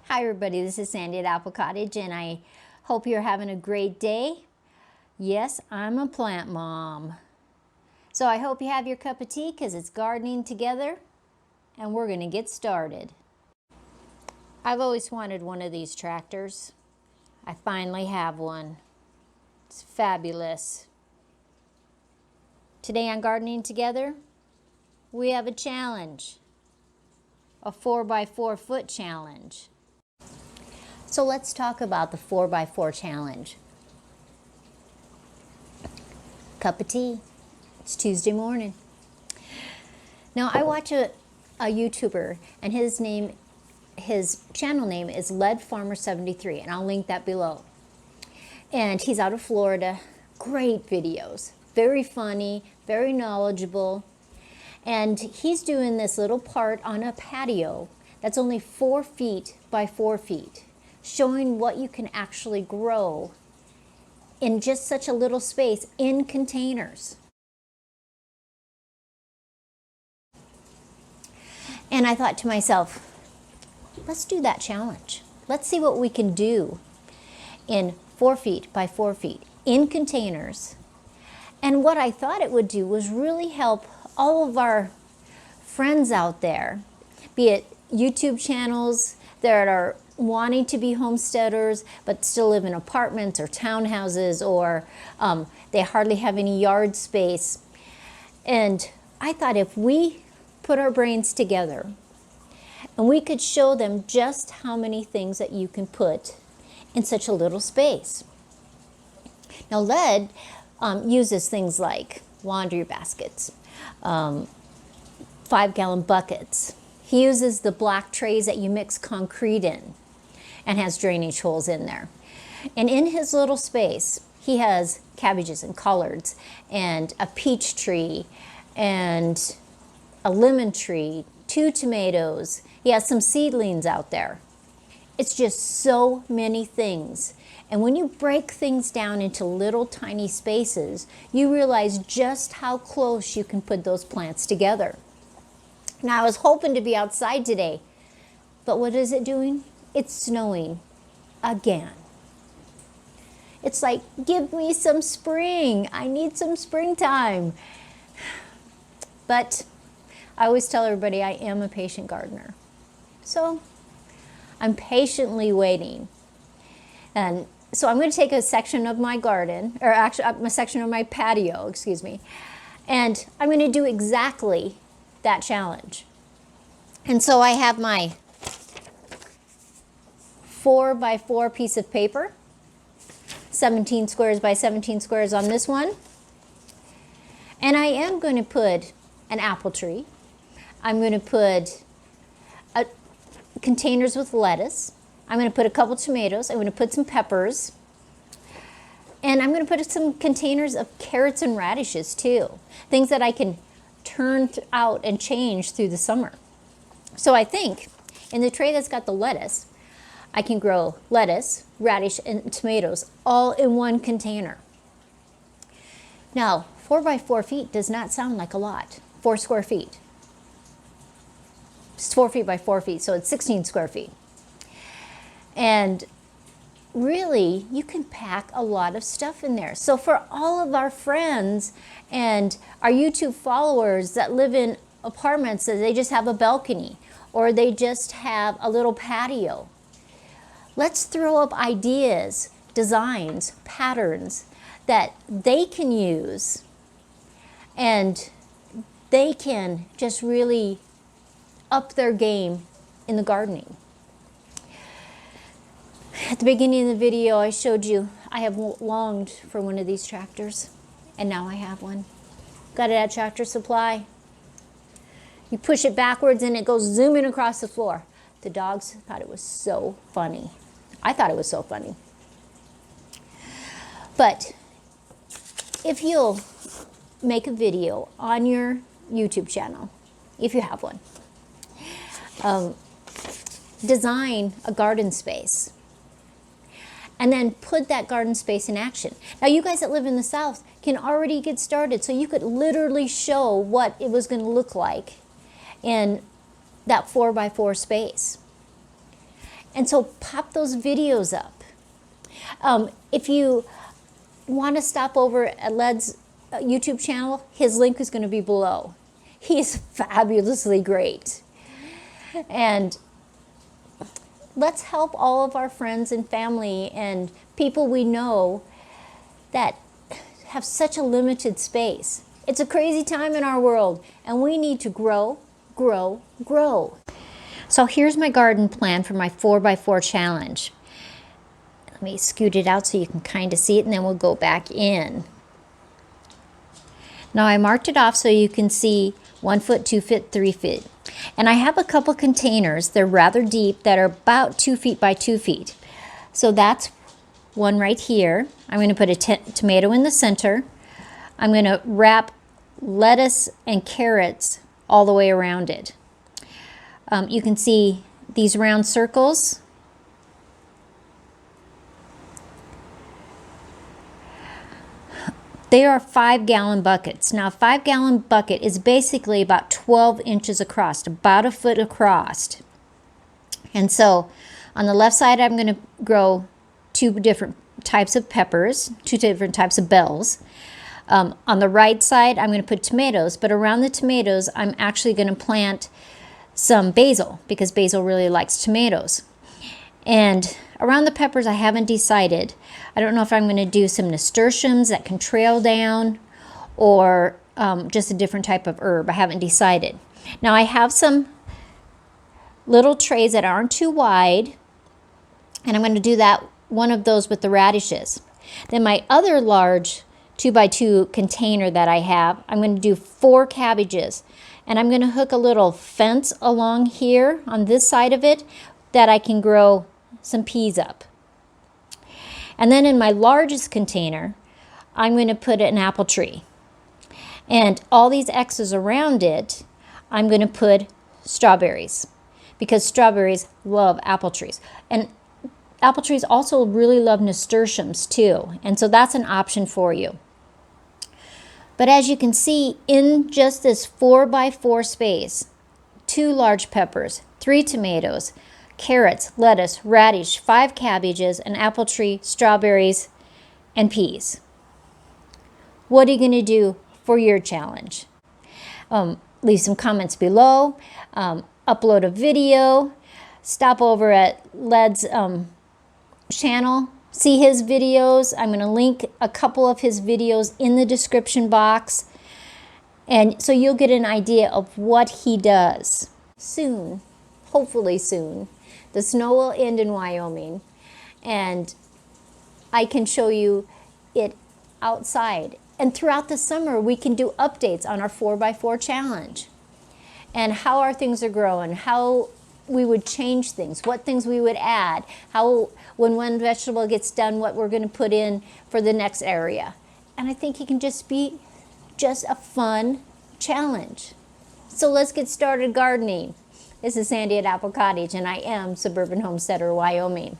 Hi everybody, this is Sandy at Apple Cottage and I hope you're having a great day. Yes, I'm a plant mom. So I hope you have your cup of tea because it's gardening together and we're going to get started. I've always wanted one of these tractors. I finally have one. It's fabulous. Today on Gardening Together, we have a challenge. A 4x4 foot challenge. So let's talk about the 4x4 challenge. Cup of tea. It's Tuesday morning. Now I watch a YouTuber and his channel name is Lead Farmer 73 and I'll link that below. And he's out of Florida. Great videos. Very funny, very knowledgeable. And he's doing this little part on a patio that's only 4 feet by 4 feet. Showing what you can actually grow in just such a little space in containers. And I thought to myself, let's do that challenge. Let's see what we can do in 4 feet by 4 feet in containers. And what I thought it would do was really help all of our friends out there, be it YouTube channels that are wanting to be homesteaders but still live in apartments or townhouses, or they hardly have any yard space. And I thought if we put our brains together and we could show them just how many things that you can put in such a little space. Now Lead uses things like laundry baskets, 5-gallon buckets. He uses the black trays that you mix concrete in and has drainage holes in there. And in his little space, he has cabbages and collards and a peach tree and a lemon tree, 2 tomatoes. He has some seedlings out there. It's just so many things. And when you break things down into little tiny spaces, you realize just how close you can put those plants together. Now, I was hoping to be outside today, but what is it doing? It's snowing again. It's like, give me some spring. I need some springtime. But I always tell everybody I am a patient gardener. So I'm patiently waiting. And so I'm going to take a section of my garden, or actually a section of my patio, excuse me, and I'm going to do exactly that challenge. And so I have my 4x4 piece of paper, 17 squares by 17 squares on this one. And I am going to put an apple tree. I'm going to put containers with lettuce. I'm going to put a couple tomatoes. I'm going to put some peppers. And I'm going to put some containers of carrots and radishes too. Things that I can turn out and change through the summer. So I think in the tray that's got the lettuce, I can grow lettuce, radish, and tomatoes all in one container. Now, 4x4 feet does not sound like a lot. 4 square feet. It's 4 feet by 4 feet, so it's 16 square feet. And really, you can pack a lot of stuff in there. So for all of our friends and our YouTube followers that live in apartments that they just have a balcony or they just have a little patio, let's throw up ideas, designs, patterns that they can use and they can just really up their game in the gardening. At the beginning of the video, I showed you I have longed for one of these tractors, and now I have one. Got it at Tractor Supply. You push it backwards and it goes zooming across the floor. The dogs thought it was so funny. I thought it was so funny. But if you'll make a video on your YouTube channel, if you have one, design a garden space and then put that garden space in action. Now you guys that live in the South can already get started, so you could literally show what it was going to look like in that 4x4 space. And so pop those videos up. If you want to stop over at Led's YouTube channel, his link is going to be below. He is fabulously great. And let's help all of our friends and family and people we know that have such a limited space. It's a crazy time in our world, and we need to grow, grow, grow. So here's my garden plan for my 4x4 challenge. Let me scoot it out so you can kind of see it, and then we'll go back in. Now I marked it off so you can see 1 foot, 2 feet, 3 feet. And I have a couple containers, they're rather deep, that are about 2 feet by 2 feet. So that's one right here. I'm going to put a tomato in the center. I'm going to wrap lettuce and carrots all the way around it. You can see these round circles. They are 5-gallon buckets. Now, a 5-gallon bucket is basically about 12 inches across, about a foot across. And so on the left side, I'm going to grow 2 different types of peppers, 2 different types of bells. On the right side, I'm going to put tomatoes, but around the tomatoes, I'm actually going to plant some basil, because basil really likes tomatoes. And around the peppers, I haven't decided. I don't know if I'm going to do some nasturtiums that can trail down, or just a different type of herb. I haven't decided. Now I have some little trays that aren't too wide, and I'm going to do one of those with the radishes. Then my other large 2x2 container that I have, I'm going to do 4 cabbages, and I'm going to hook a little fence along here on this side of it that I can grow some peas up. And then in my largest container, I'm going to put an apple tree. And all these X's around it, I'm going to put strawberries, because strawberries love apple trees. And apple trees also really love nasturtiums too. And so that's an option for you. But as you can see, in just this 4x4 space, 2 large peppers, 3 tomatoes, carrots, lettuce, radish, 5 cabbages, an apple tree, strawberries, and peas. What are you going to do for your challenge? Leave some comments below, upload a video, stop over at Led's channel, see his videos. I'm going to link a couple of his videos in the description box, and so you'll get an idea of what he does. Soon, hopefully soon, the snow will end in Wyoming, and I can show you it outside. And throughout the summer, we can do updates on our 4x4 challenge and how our things are growing, how we would change things, what things we would add, how when one vegetable gets done, what we're going to put in for the next area. And I think it can just be a fun challenge. So let's get started gardening. This is Sandi at Apple Cottage, and I am Suburban Homesteader, Wyoming.